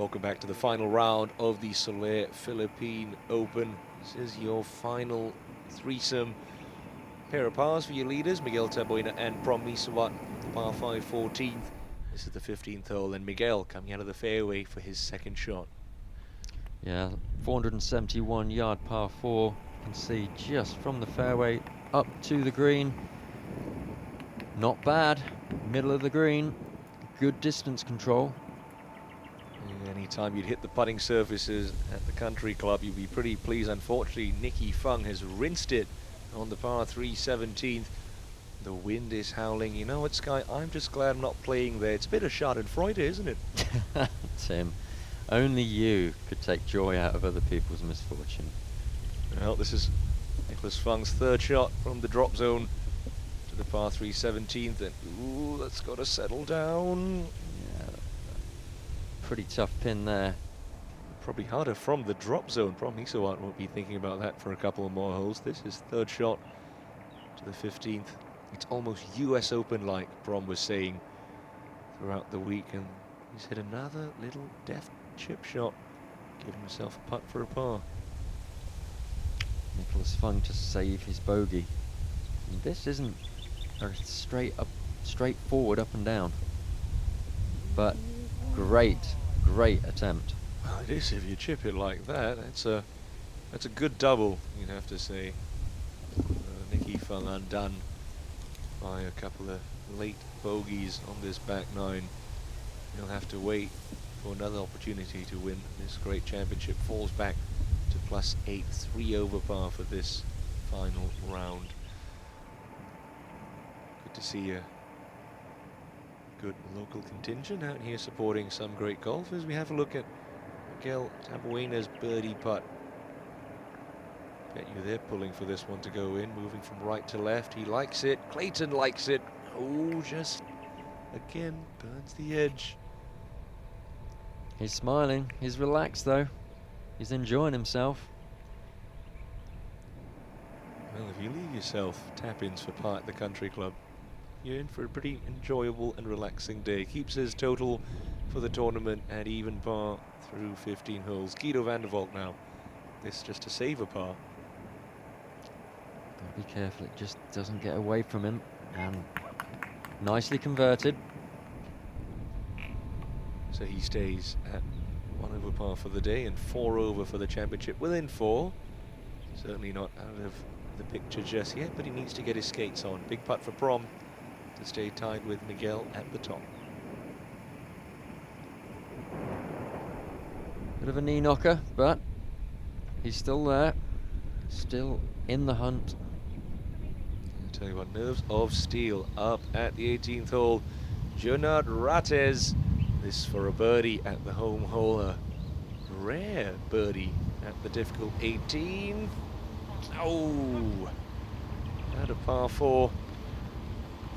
welcome back to the final round of the SOLAIRE Philippine Open. This is your final threesome. Pair of pars for your leaders, Miguel Tabuena and Prom Misawat, the par 5 14th. This is the 15th hole, and Miguel coming out of the fairway for his second shot. Yeah, 471-yard par 4. You can see just from the fairway up to the green. Not bad. Middle of the green. Good distance control. Anytime you'd hit the putting surfaces at the country club, you'd be pretty pleased. Unfortunately, Nicky Fung has rinsed it on the par 3 17th. The wind is howling. You know what, Sky? I'm just glad I'm not playing there. It's a bit of schadenfreude, isn't it? Tim, only you could take joy out of other people's misfortune. Well, this is Nicholas Fung's third shot from the drop zone to the par 3 17th. And ooh, that's got to settle down. Yeah, pretty tough pin there. Probably harder from the drop zone. Prom Misawat won't be thinking about that for a couple of more holes. This is third shot to the 15th. It's almost US Open-like, Prom was saying throughout the week, and he's hit another little deft chip shot, giving himself a putt for a par. Nicholas Fung to save his bogey. And this isn't a straightforward up and down, but great attempt. Well, it is if you chip it like that. That's a good double, you'd have to say. Nicky Fung undone by a couple of late bogeys on this back nine. He'll have to wait for another opportunity to win this great championship. Falls back to +8, 3 over par for this final round. Good to see a good local contingent out here supporting some great golfers. We have a look at Miguel Tabuena's birdie putt. Bet you they're pulling for this one to go in, moving from right to left. He likes it. Clayton likes it. Oh, just again burns the edge. He's smiling. He's relaxed though. He's enjoying himself. Well, if you leave yourself tap-ins for par at the country club, you're in for a pretty enjoyable and relaxing day. Keeps his total for the tournament at even par through 15 holes. Guido van der Valk now. This just to save a par. Be careful, it just doesn't get away from him. And nicely converted. So he stays at 1 over par for the day and 4 over for the championship. Within 4. Certainly not out of the picture just yet, but he needs to get his skates on. Big putt for Prom to stay tied with Miguel at the top. Bit of a knee knocker, but he's still there. Still in the hunt. I'll tell you what, nerves of steel up at the 18th hole. Junard Rates. This for a birdie at the home hole. A rare birdie at the difficult 18. Oh! At a par 4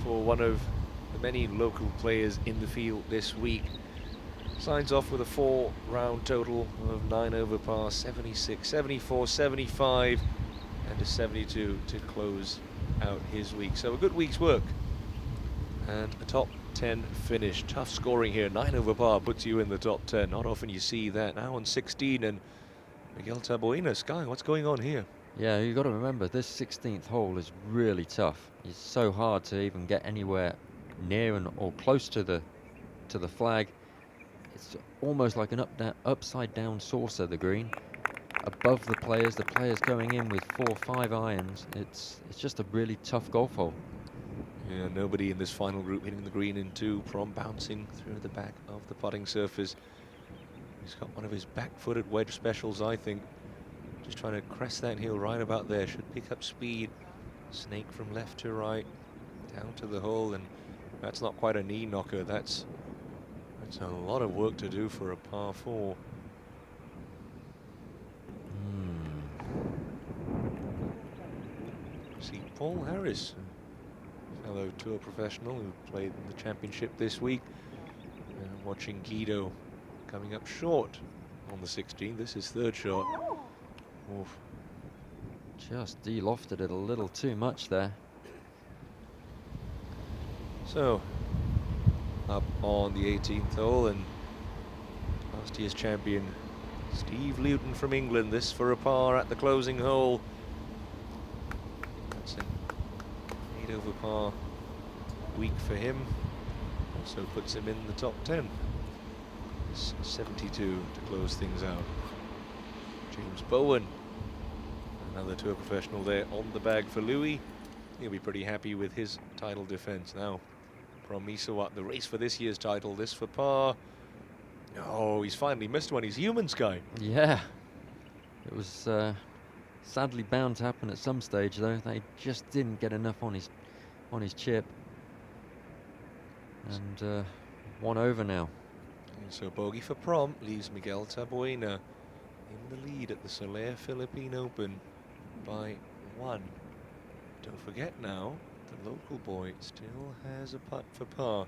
for one of the many local players in the field this week. Signs off with a 4-round total of 9 over par, 76, 74, 75, and a 72 to close out his week. So a good week's work and a top 10 finish. Tough scoring here. 9 over par puts you in the top 10. Not often you see that. Now on 16, and Miguel Tabuena. Sky, what's going on here? Yeah, you've got to remember this 16th hole is really tough. It's so hard to even get anywhere near and or close to the flag. It's almost like an upside down saucer, the green. Above the players going in with 4 or 5 irons. It's just a really tough golf hole. Yeah, nobody in this final group hitting the green in 2. Prom bouncing through the back of the putting surface. He's got one of his back-footed wedge specials, I think. Just trying to crest that hill right about there. Should pick up speed. Snake from left to right, down to the hole, and that's not quite a knee knocker. That's a lot of work to do for a par 4. See Paul Harris, fellow tour professional who played in the championship this week. And watching Guido coming up short on the 16th. This is third shot. Oof. Just de-lofted it a little too much there. So, up on the 18th hole, and Last year's champion, Steve Luton from England. This for a par at the closing hole. That's an 8 over par week for him. Also puts him in the top 10. It's 72 to close things out. James Bowen, another tour professional there on the bag for Louis. He'll be pretty happy with his title defense now. From Misawat, the race for this year's title. This for par. Oh, he's finally missed one. He's human, Sky. Yeah, it was sadly bound to happen at some stage, though. They just didn't get enough on his chip. And 1 over now. And so bogey for Prom leaves Miguel Tabuena in the lead at the SOLAIRE Philippine Open by 1. Don't forget now, the local boy still has a putt for par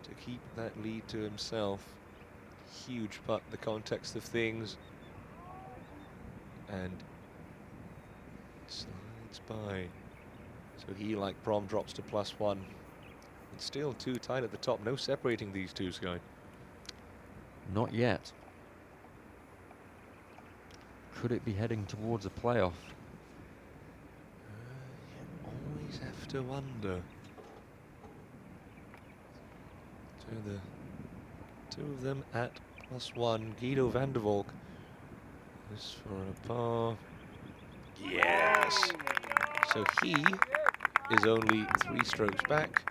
to keep that lead to himself. Huge putt, the context of things, and slides by. So he, like Prom, drops to +1. It's still too tight at the top. No separating these two, Sky. Not yet. Could it be heading towards a playoff? You always have to wonder. So the two of them at +1. Guido van der Valk. This for a par. Yes! So he is only 3 strokes back.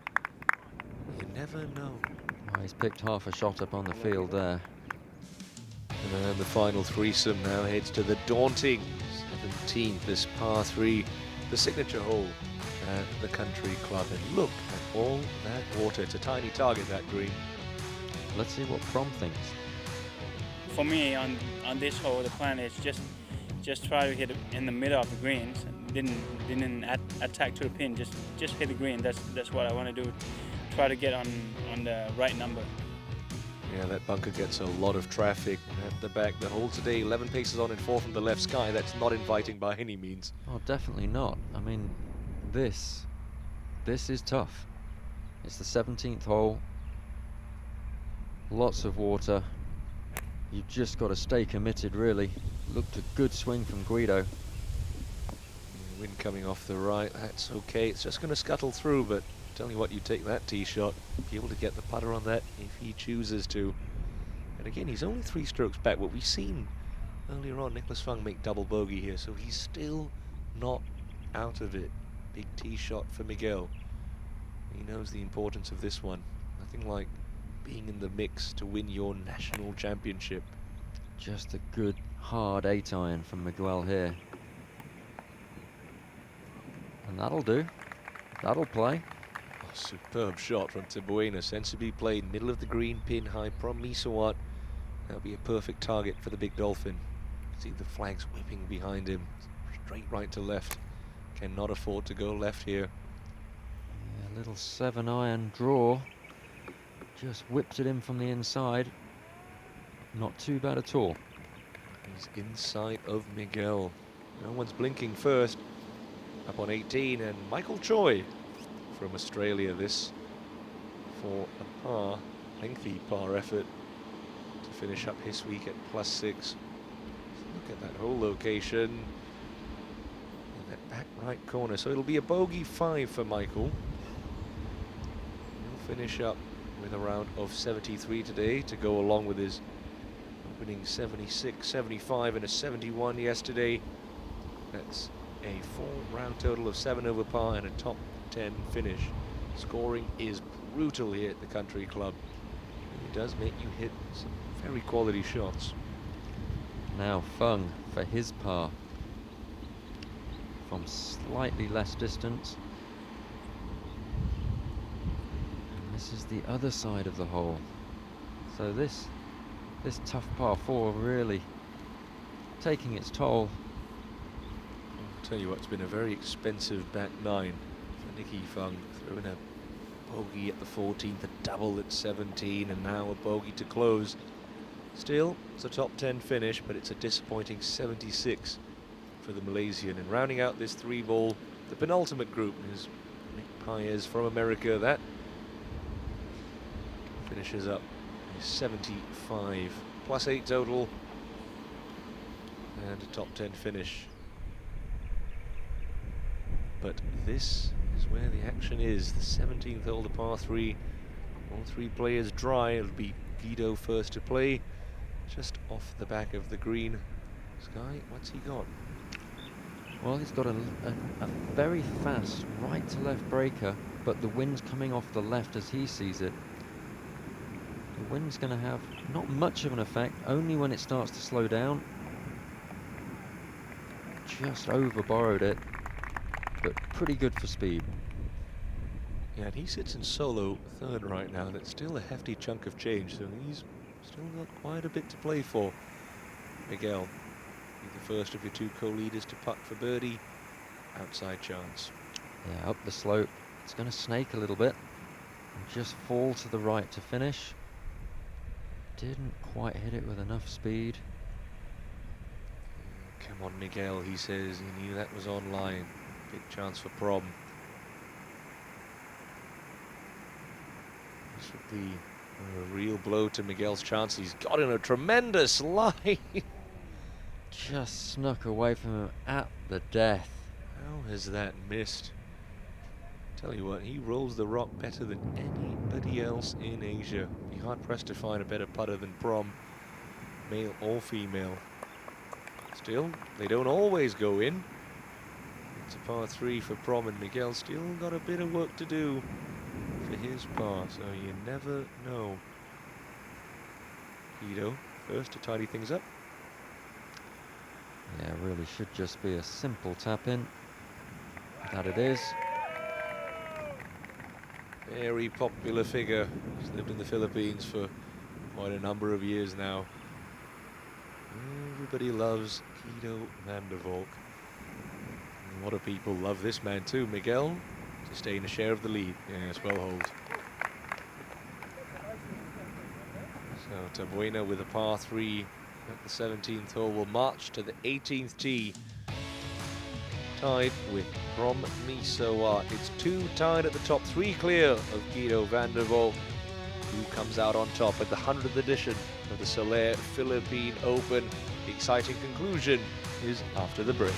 You never know. Oh, he's picked half a shot up on the field there. And the final threesome now heads to the daunting 17th, this par 3, the signature hole at the country club. And look at all that water. It's a tiny target, that green. Let's see what Prom thinks. For me, on this hole, the plan is just try to hit it in the middle of the greens. Didn't attack to the pin. Just hit the green. That's what I want to do. Try to get on the right number. Yeah, that bunker gets a lot of traffic at the back. The hole today, 11 paces on and 4 from the left. Sky, that's not inviting by any means. Oh, definitely not. I mean, this is tough. It's the 17th hole. Lots of water. You've just got to stay committed, really. Looked a good swing from Guido. Wind coming off the right, that's okay. It's just going to scuttle through, but tell you what, you take that tee shot, be able to get the putter on that if he chooses to. And again, he's only 3 strokes back. What we've seen earlier on, Nicholas Fung make double bogey here, so he's still not out of it. Big tee shot for Miguel. He knows the importance of this one. Nothing like being in the mix to win your national championship. Just a good, hard 8-iron from Miguel here. And that'll do. That'll play. Oh, superb shot from Tabuena. Sensibly played, middle of the green, pin high. From Misawat. That'll be a perfect target for the big dolphin. See the flags whipping behind him. Straight right to left. Cannot afford to go left here. Yeah, a little 7-iron draw. Just whipped it in from the inside. Not too bad at all. He's inside of Miguel. No one's blinking first. Up on 18, and Michael Choi from Australia. This for a par, lengthy par effort to finish up his week at +6. Look at that whole location in that back right corner. So it'll be a bogey 5 for Michael. He'll finish up with a round of 73 today to go along with his opening 76, 75 and a 71 yesterday. That's a 4-round total of 7 over par and a top 10 finish. Scoring is brutal here at the country club. It does make you hit some very quality shots. Now Fung for his par. From slightly less distance. And this is the other side of the hole. So this tough par 4 really taking its toll. I'll tell you what, it's been a very expensive back 9 for Nicky Fung. Throwing a bogey at the 14th, a double at 17, and now a bogey to close. Still, it's a top 10 finish, but it's a disappointing 76 for the Malaysian. And rounding out this 3-ball, the penultimate group is Nick Paez from America. That finishes up 75 +8 total, and a top 10 finish. But this is where the action is. The 17th hole, the par 3. All 3 players dry. It'll be Guido first to play, just off the back of the green. Sky, what's he got? Well, he's got a very fast right to left breaker, but the wind's coming off the left as he sees it. The wind's going to have not much of an effect, only when it starts to slow down. Just over borrowed it, but pretty good for speed. Yeah, and he sits in solo third right now. That's still a hefty chunk of change, so he's still got quite a bit to play for. Miguel, you're the first of your 2 co-leaders to putt for birdie. Outside chance. Yeah, up the slope. It's going to snake a little bit and just fall to the right to finish. Didn't quite hit it with enough speed. Come on, Miguel, he says. He knew that was online. Big chance for prom. This would be a real blow to Miguel's chance. He's got in a tremendous line. Just snuck away from him at the death. How has that missed? Tell you what, he rolls the rock better than anybody else in Asia. Be hard pressed to find a better putter than Prom, male or female. Still, they don't always go in. It's a par 3 for Prom, and Miguel still got a bit of work to do for his par, so you never know. Guido first to tidy things up. Yeah, really should just be a simple tap in. That it is. Very popular figure. He's lived in the Philippines for quite a number of years now. Everybody loves Guido van der Valk. A lot of people love this man too, Miguel, to stay in a share of the lead. Yes, well hold. So Tabuena with a par 3 at the 17th hole will march to the 18th tee. Tied with Prom Misoa. It's 2 tied at the top, 3 clear of Guido van der Valk, who comes out on top at the 100th edition of the SOLAIRE Philippine Open. The exciting conclusion is after the break.